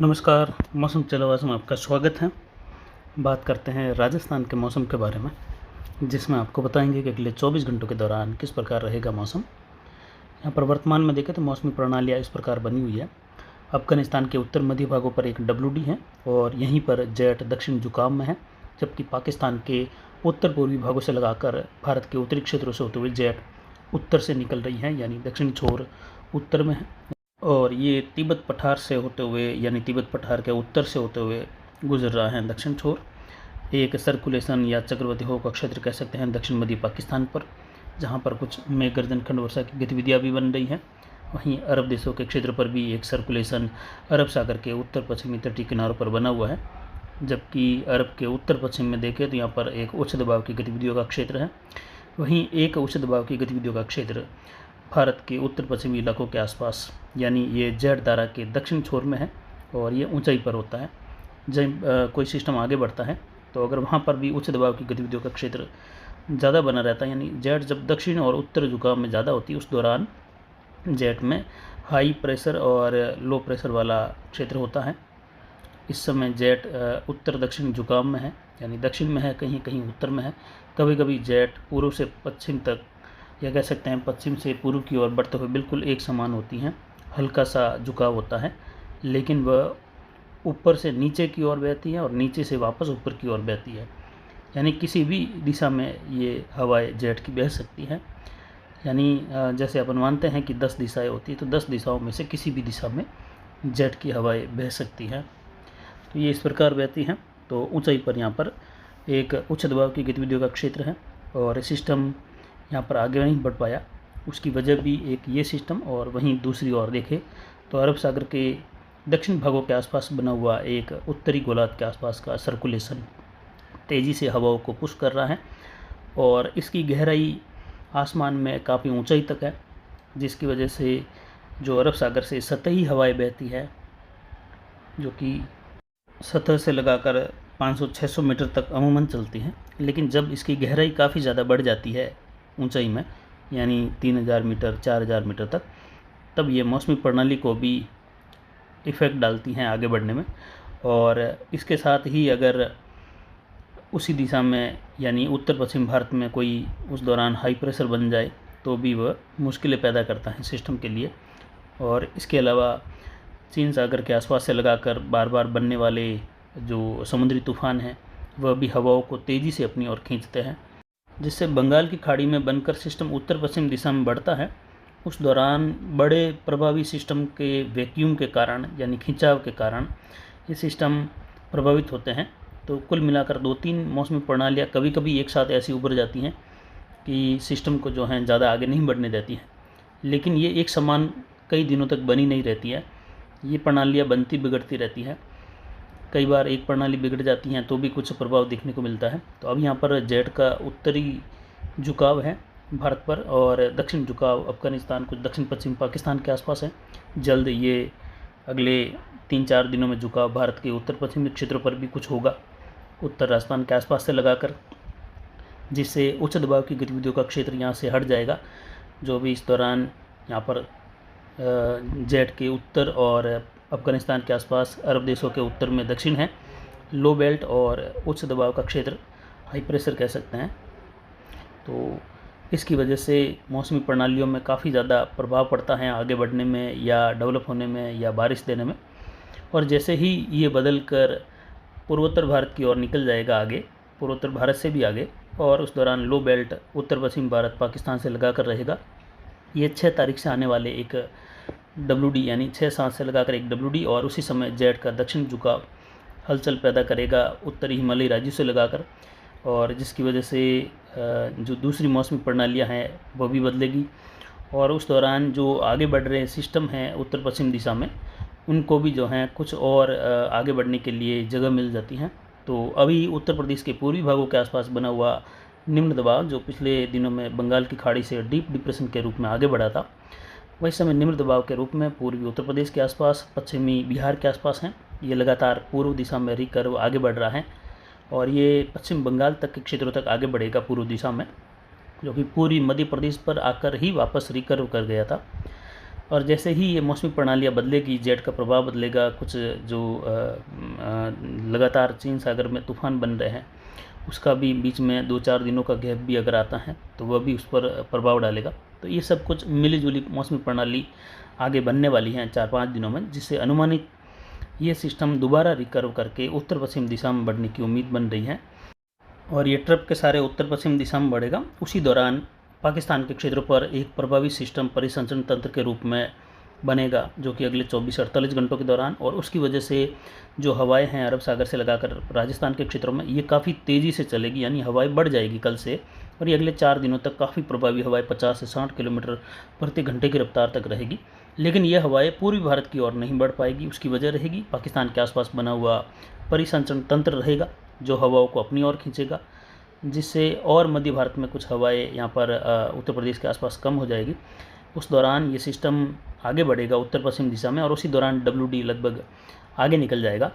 नमस्कार। मौसम चलावास में आपका स्वागत है। बात करते हैं राजस्थान के मौसम के बारे में, जिसमें आपको बताएंगे कि अगले 24 घंटों के दौरान किस प्रकार रहेगा मौसम। यहाँ पर वर्तमान में देखें तो मौसमी प्रणालियाँ इस प्रकार बनी हुई है। अफगानिस्तान के उत्तर मध्य भागों पर एक WD है और यहीं पर जेट दक्षिण जुकाम में है, जबकि पाकिस्तान के उत्तर पूर्वी भागों से लगाकर भारत के उत्तरी क्षेत्रों से होते हुए जेट उत्तर से निकल रही है, यानी दक्षिण छोर उत्तर में है। और ये तिब्बत पठार से होते हुए, यानी तिब्बत पठार के उत्तर से होते हुए गुजर रहा है दक्षिण छोर। एक सर्कुलेशन या चक्रवाती हवा का क्षेत्र कह सकते हैं दक्षिण मध्य पाकिस्तान पर, जहाँ पर कुछ मेघ गर्जन खंड वर्षा की गतिविधियाँ भी बन रही हैं। वहीं अरब देशों के क्षेत्र पर भी एक सर्कुलेशन अरब सागर के उत्तर पश्चिमी तटीय किनारों पर बना हुआ है, जबकि अरब के उत्तर पश्चिम में देखें तो यहाँ पर एक उच्च दबाव की गतिविधियों का क्षेत्र है। वहीं एक उच्च दबाव की गतिविधियों का क्षेत्र भारत के उत्तर पश्चिमी इलाकों के आसपास, यानी ये जेट धारा के दक्षिण छोर में है और ये ऊंचाई पर होता है। जब कोई सिस्टम आगे बढ़ता है तो अगर वहाँ पर भी उच्च दबाव की गतिविधियों का क्षेत्र ज़्यादा बना रहता है, यानी जेट जब दक्षिण और उत्तर झुकाव में ज़्यादा होती है, उस दौरान जेट में हाई प्रेशर और लो प्रेशर वाला क्षेत्र होता है। इस समय जेट उत्तर दक्षिण झुकाव में है, यानी दक्षिण में है, कहीं कहीं उत्तर में है। कभी कभी जेट पूर्व से पश्चिम तक, या कह सकते हैं पश्चिम से पूर्व की ओर बढ़ते हुए बिल्कुल एक समान होती हैं। हल्का सा झुकाव होता है, लेकिन वह ऊपर से नीचे की ओर बहती है और नीचे से वापस ऊपर की ओर बहती है, यानी किसी भी दिशा में ये हवाएं जेट की बह सकती हैं। यानी जैसे अपन मानते हैं कि 10 दिशाएं होती है, तो 10 दिशाओं में से किसी भी दिशा में जेट की हवाएं बह सकती हैं। तो ये इस प्रकार बहती हैं। तो ऊंचाई पर यहाँ पर एक उच्च दबाव की गतिविधियों का क्षेत्र है और सिस्टम यहाँ पर आगे नहीं बढ़ पाया। उसकी वजह भी एक ये सिस्टम, और वहीं दूसरी ओर देखें तो अरब सागर के दक्षिण भागों के आसपास बना हुआ एक उत्तरी गोलार्ध के आसपास का सर्कुलेशन तेज़ी से हवाओं को पुश कर रहा है और इसकी गहराई आसमान में काफ़ी ऊंचाई तक है, जिसकी वजह से जो अरब सागर से सतही हवाएं बहती है, जो कि सतह से लगाकर 500-600 मीटर तक अमूमन चलती हैं, लेकिन जब इसकी गहराई काफ़ी ज़्यादा बढ़ जाती है ऊंचाई में, यानी 3000 मीटर 4000 मीटर तक, तब ये मौसमी प्रणाली को भी इफ़ेक्ट डालती हैं आगे बढ़ने में। और इसके साथ ही अगर उसी दिशा में, यानी उत्तर पश्चिम भारत में कोई उस दौरान हाई प्रेशर बन जाए तो भी वह मुश्किलें पैदा करता है सिस्टम के लिए। और इसके अलावा चीन सागर के आसपास से लगाकर बार बार बनने वाले जो समुद्री तूफ़ान हैं, वह भी हवाओं को तेज़ी से अपनी ओर खींचते हैं, जिससे बंगाल की खाड़ी में बनकर सिस्टम उत्तर पश्चिम दिशा में बढ़ता है। उस दौरान बड़े प्रभावी सिस्टम के वैक्यूम के कारण, यानी खिंचाव के कारण, ये सिस्टम प्रभावित होते हैं। तो कुल मिलाकर 2-3 मौसमी प्रणालियाँ कभी कभी एक साथ ऐसी उभर जाती हैं कि सिस्टम को जो है ज़्यादा आगे नहीं बढ़ने देती हैं, लेकिन ये एक समान कई दिनों तक बनी नहीं रहती है। ये प्रणालियाँ बनती बिगड़ती रहती हैं। कई बार एक प्रणाली बिगड़ जाती हैं तो भी कुछ प्रभाव देखने को मिलता है। तो अब यहाँ पर जेट का उत्तरी झुकाव है भारत पर और दक्षिण झुकाव अफगानिस्तान, कुछ दक्षिण पश्चिम पाकिस्तान के आसपास है। जल्द ये अगले 3-4 दिनों में झुकाव भारत के उत्तर पश्चिमी क्षेत्रों पर भी कुछ होगा, उत्तर राजस्थान के आसपास से लगाकर, जिससे उच्च दबाव की गतिविधियों का क्षेत्र यहाँ से हट जाएगा, जो भी इस दौरान यहाँ पर जेट के उत्तर और अफगानिस्तान के आसपास अरब देशों के उत्तर में दक्षिण है लो बेल्ट और उच्च दबाव का क्षेत्र, हाई प्रेशर कह सकते हैं। तो इसकी वजह से मौसमी प्रणालियों में काफ़ी ज़्यादा प्रभाव पड़ता है आगे बढ़ने में या डेवलप होने में या बारिश देने में। और जैसे ही ये बदल कर पूर्वोत्तर भारत की ओर निकल जाएगा आगे, पूर्वोत्तर भारत से भी आगे, और उस दौरान लो बेल्ट उत्तर पश्चिम भारत पाकिस्तान से लगा कर रहेगा। ये 6 तारीख से आने वाले एक WD, यानी 6-7 से लगाकर एक WD, और उसी समय जेट का दक्षिण झुकाव हलचल पैदा करेगा उत्तरी हिमालयी राज्यों से लगाकर, और जिसकी वजह से जो दूसरी मौसमी प्रणालियां हैं वह भी बदलेगी। और उस दौरान जो आगे बढ़ रहे सिस्टम हैं उत्तर पश्चिम दिशा में, उनको भी जो हैं कुछ और आगे बढ़ने के लिए जगह मिल जाती हैं। तो अभी उत्तर प्रदेश के पूर्वी भागों के आसपास बना हुआ निम्न दबाव, जो पिछले दिनों में बंगाल की खाड़ी से डीप डिप्रेशन के रूप में आगे बढ़ा था, वही समय निम्न दबाव के रूप में पूर्वी उत्तर प्रदेश के आसपास, पश्चिमी बिहार के आसपास हैं। ये लगातार पूर्व दिशा में रिकर्व आगे बढ़ रहा है और ये पश्चिम बंगाल तक के क्षेत्रों तक आगे बढ़ेगा पूर्व दिशा में, जो कि पूरी मध्य प्रदेश पर आकर ही वापस रिकर्व कर गया था। और जैसे ही ये मौसमी प्रणालियाँ बदलेगी, जेट का प्रभाव बदलेगा, कुछ जो लगातार चीन सागर में तूफान बन रहे हैं उसका भी बीच में 2-4 दिनों का गैप भी अगर आता है तो वह भी उस पर प्रभाव डालेगा। तो ये सब कुछ मिली जुली मौसमी प्रणाली आगे बनने वाली हैं 4-5 दिनों में, जिससे अनुमानित ये सिस्टम दोबारा रिकर्व करके उत्तर पश्चिम दिशा में बढ़ने की उम्मीद बन रही है। और ये ट्रप के सारे उत्तर पश्चिम दिशा में बढ़ेगा। उसी दौरान पाकिस्तान के क्षेत्रों पर एक प्रभावी सिस्टम परिसंचरण तंत्र के रूप में बनेगा, जो कि अगले 24-48 घंटों के दौरान, और उसकी वजह से जो हवाएं हैं अरब सागर से लगाकर राजस्थान के क्षेत्रों में ये काफ़ी तेज़ी से चलेगी, यानी हवाएं बढ़ जाएगी कल से, और ये अगले 4 दिनों तक काफ़ी प्रभावी हवाएं 50 से 60 किलोमीटर प्रति घंटे की रफ्तार तक रहेगी। लेकिन यह हवाएं पूर्वी भारत की ओर नहीं बढ़ पाएगी। उसकी वजह रहेगी पाकिस्तान के आसपास बना हुआ परिसंचरण तंत्र रहेगा, जो हवाओं को अपनी ओर खींचेगा, जिससे और मध्य भारत में कुछ हवाएं यहाँ पर उत्तर प्रदेश के आसपास कम हो जाएगी। उस दौरान ये सिस्टम आगे बढ़ेगा उत्तर पश्चिम दिशा में, और उसी दौरान WD लगभग आगे निकल जाएगा।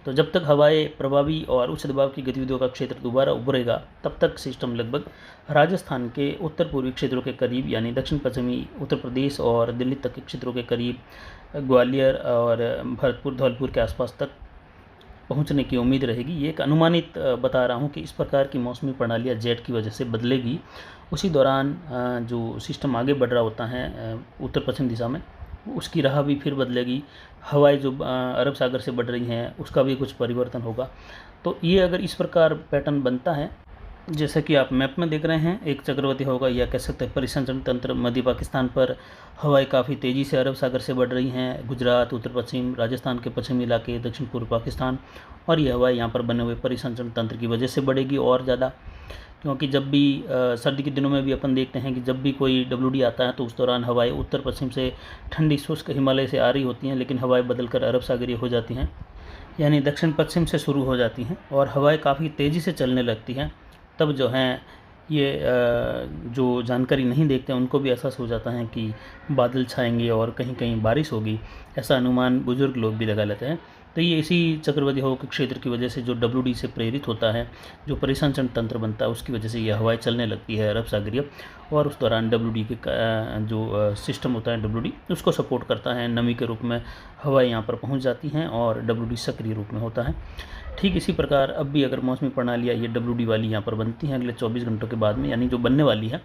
तो जब तक हवाएं प्रभावी और उच्च दबाव की गतिविधियों का क्षेत्र दोबारा उभरेगा, तब तक सिस्टम लगभग राजस्थान के उत्तर पूर्वी क्षेत्रों के करीब, यानी दक्षिण पश्चिमी उत्तर प्रदेश और दिल्ली तक के क्षेत्रों के करीब, ग्वालियर और भरतपुर धौलपुर के आसपास तक पहुंचने की उम्मीद रहेगी। ये एक अनुमानित बता रहा हूं कि इस प्रकार की मौसमी प्रणालियाँ जेट की वजह से बदलेगी। उसी दौरान जो सिस्टम आगे बढ़ रहा होता है उत्तर पश्चिम दिशा में, उसकी राह भी फिर बदलेगी। हवाएं जो अरब सागर से बढ़ रही हैं उसका भी कुछ परिवर्तन होगा। तो ये अगर इस प्रकार पैटर्न बनता है, जैसा कि आप मैप में देख रहे हैं, एक चक्रवाती होगा या कह सकते हैं परिसंचरण तंत्र मध्य पाकिस्तान पर, हवाएं काफ़ी तेज़ी से अरब सागर से बढ़ रही हैं, गुजरात, उत्तर पश्चिम, राजस्थान के पश्चिमी इलाके, दक्षिण पूर्व पाकिस्तान, और ये हवाएं यहाँ पर बने हुए परिसंचरण तंत्र की वजह से बढ़ेगी और ज़्यादा। क्योंकि जब भी सर्दी के दिनों में भी अपन देखते हैं कि जब भी कोई WD आता है तो उस दौरान हवाएं उत्तर पश्चिम से ठंडी शुष्क हिमालय से आ रही होती हैं, लेकिन हवाएं बदलकर अरब सागरीय हो जाती हैं, यानी दक्षिण पश्चिम से शुरू हो जाती हैं और हवाएं काफ़ी तेज़ी से चलने लगती हैं। तब जो हैं ये जो जानकारी नहीं देखते उनको भी एहसास हो जाता है कि बादल छाएंगे और कहीं कहीं बारिश होगी, ऐसा अनुमान बुजुर्ग लोग भी लगा लेते हैं। तो ये इसी चक्रवाती हवा के क्षेत्र की वजह से जो WD से प्रेरित होता है, जो परिसंचरण तंत्र बनता है, उसकी वजह से ये हवाएं चलने लगती है अरब सागरीय, और उस दौरान WD के जो सिस्टम होता है WD उसको सपोर्ट करता है, नमी के रूप में हवाएं यहाँ पर पहुँच जाती हैं और WD सक्रिय रूप में होता है। ठीक इसी प्रकार अब भी अगर मौसमी प्रणालियाँ ये WD वाली यहाँ पर बनती हैं अगले 24 घंटों के बाद में, यानी जो बनने वाली है,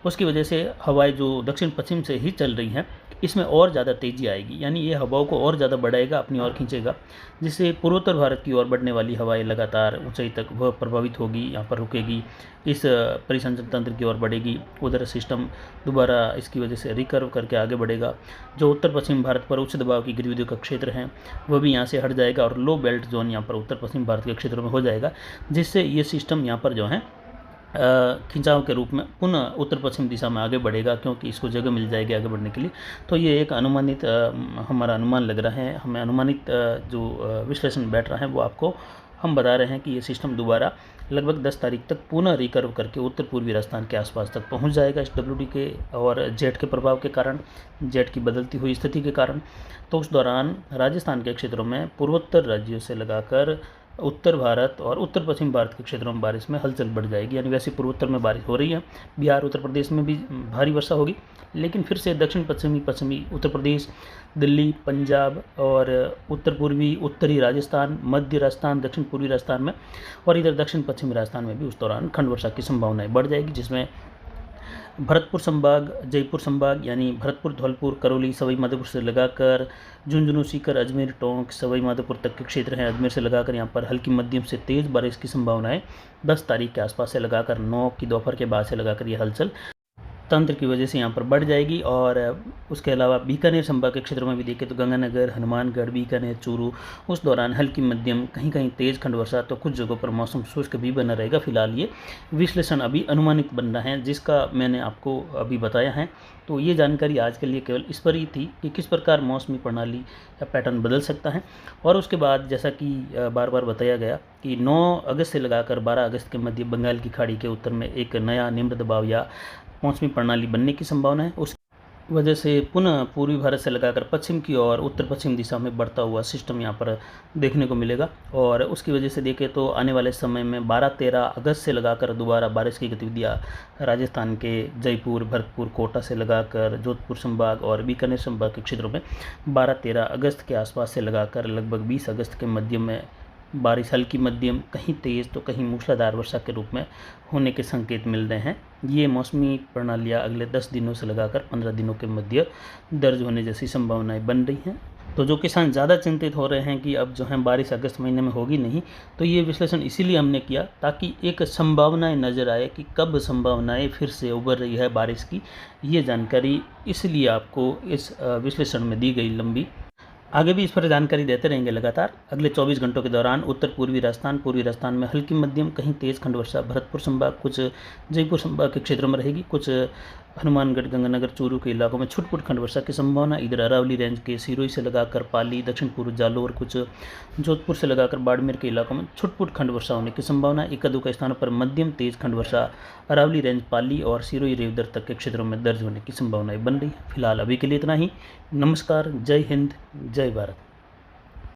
उसकी वजह से हवाएं जो दक्षिण पश्चिम से ही चल रही हैं इसमें और ज़्यादा तेज़ी आएगी, यानी ये हवाओं को और ज़्यादा बढ़ाएगा, अपनी ओर खींचेगा, जिससे पूर्वोत्तर भारत की ओर बढ़ने वाली हवाएं लगातार ऊंचाई तक वह प्रभावित होगी, यहाँ पर रुकेगी, इस परिसंचरण तंत्र की ओर बढ़ेगी, उधर सिस्टम दोबारा इसकी वजह से रिकर्व करके आगे बढ़ेगा। जो उत्तर पश्चिम भारत पर उच्च दबाव की गतिविधियों का क्षेत्र है वह भी यहाँ से हट जाएगा और लो बेल्ट जोन यहाँ पर उत्तर पश्चिम भारत के क्षेत्रों में हो जाएगा, जिससे ये सिस्टम यहाँ पर जो है खिंचाव के रूप में पुनः उत्तर पश्चिम दिशा में आगे बढ़ेगा, क्योंकि इसको जगह मिल जाएगी आगे बढ़ने के लिए। तो ये एक अनुमानित हमारा अनुमान लग रहा है, हमें अनुमानित जो विश्लेषण बैठ रहा है वो आपको हम बता रहे हैं कि ये सिस्टम दोबारा लगभग 10 तारीख तक पुनः रिकर्व करके उत्तर पूर्वी राजस्थान के आसपास तक पहुंच जाएगा इस WD के और जेट के प्रभाव के कारण, जेट की बदलती हुई स्थिति के कारण। तो उस दौरान राजस्थान के क्षेत्रों में पूर्वोत्तर राज्यों से लगाकर उत्तर भारत और उत्तर पश्चिम भारत के क्षेत्रों में बारिश में हलचल बढ़ जाएगी, यानी वैसे पूर्वोत्तर में बारिश हो रही है, बिहार उत्तर प्रदेश में भी भारी वर्षा होगी, लेकिन फिर से दक्षिण पश्चिमी उत्तर प्रदेश, दिल्ली, पंजाब और उत्तर पूर्वी उत्तरी राजस्थान, मध्य राजस्थान, दक्षिण पूर्वी राजस्थान में और इधर दक्षिण पश्चिमी राजस्थान में भी उस दौरान खंड वर्षा की संभावनाएं बढ़ जाएगी, जिसमें भरतपुर संभाग, जयपुर संभाग यानी भरतपुर, धौलपुर, करौली, सवाई माधोपुर से लगाकर झुंझुनू, सीकर, अजमेर, टोंक, सवाई माधोपुर तक के क्षेत्र हैं, अजमेर से लगाकर यहाँ पर हल्की मध्यम से तेज़ बारिश की संभावनाएं 10 तारीख के आसपास से लगाकर 9 की दोपहर के बाद से लगाकर ये हलचल तंत्र की वजह से यहाँ पर बढ़ जाएगी। और उसके अलावा बीकानेर संभाग के क्षेत्रों में भी देखें तो गंगानगर, हनुमानगढ़, बीकानेर, चूरू, उस दौरान हल्की मध्यम कहीं कहीं तेज़ खंड वर्षा, तो कुछ जगहों पर मौसम शुष्क भी बना रहेगा। फिलहाल ये विश्लेषण अभी अनुमानित बन रहा है जिसका मैंने आपको अभी बताया है। तो ये जानकारी आज के लिए केवल इस पर ही थी कि किस प्रकार मौसमी प्रणाली या पैटर्न बदल सकता है। और उसके बाद जैसा कि बार बार बताया गया कि 9 अगस्त से लगाकर 12 अगस्त के मध्य बंगाल की खाड़ी के उत्तर में एक नया निम्न दबाव या मौसमी प्रणाली बनने की संभावना है। वजह से पुनः पूर्वी भारत से लगाकर पश्चिम की ओर उत्तर पश्चिम दिशा में बढ़ता हुआ सिस्टम यहाँ पर देखने को मिलेगा। और उसकी वजह से देखें तो आने वाले समय में 12-13 अगस्त से लगाकर दोबारा बारिश की गतिविधियाँ राजस्थान के जयपुर, भरतपुर, कोटा से लगाकर जोधपुर संभाग और बीकानेर संभाग के क्षेत्रों में 12-13 अगस्त के आसपास से लगाकर लगभग 20 अगस्त के मध्य में बारिश हल्की मध्यम कहीं तेज़ तो कहीं मूसलाधार वर्षा के रूप में होने के संकेत मिल रहे हैं। ये मौसमी प्रणालियाँ अगले 10 दिनों से लगाकर 15 दिनों के मध्य दर्ज होने जैसी संभावनाएं बन रही हैं। तो जो किसान ज़्यादा चिंतित हो रहे हैं कि अब जो है बारिश अगस्त महीने में होगी नहीं, तो ये विश्लेषण इसीलिए हमने किया ताकि एक संभावनाएं नज़र आए कि कब संभावनाएं फिर से उभर रही है बारिश की। ये जानकारी इसलिए आपको इस विश्लेषण में दी गई लंबी। आगे भी इस पर जानकारी देते रहेंगे लगातार। अगले 24 घंटों के दौरान उत्तर पूर्वी राजस्थान में हल्की मध्यम कहीं तेज़ खंड वर्षा भरतपुर संभाग, कुछ जयपुर संभाग के क्षेत्रों में रहेगी। कुछ हनुमानगढ़, गंगानगर, चूरू के इलाकों में छुटपुट खंड वर्षा की संभावना। इधर अरावली रेंज के सिरोही से लगाकर पाली, दक्षिण पूर्व जालोर, कुछ जोधपुर से लगाकर बाड़मेर के इलाकों में छुटपुट खंड वर्षा होने की संभावना। एक दो के स्थानों पर मध्यम तेज खंड वर्षा अरावली रेंज, पाली और सिरोही रेवदर तक के क्षेत्रों में दर्ज होने की संभावनाएं बन रही है। फिलहाल अभी के लिए इतना ही। नमस्कार, जय हिंद, जय भारत।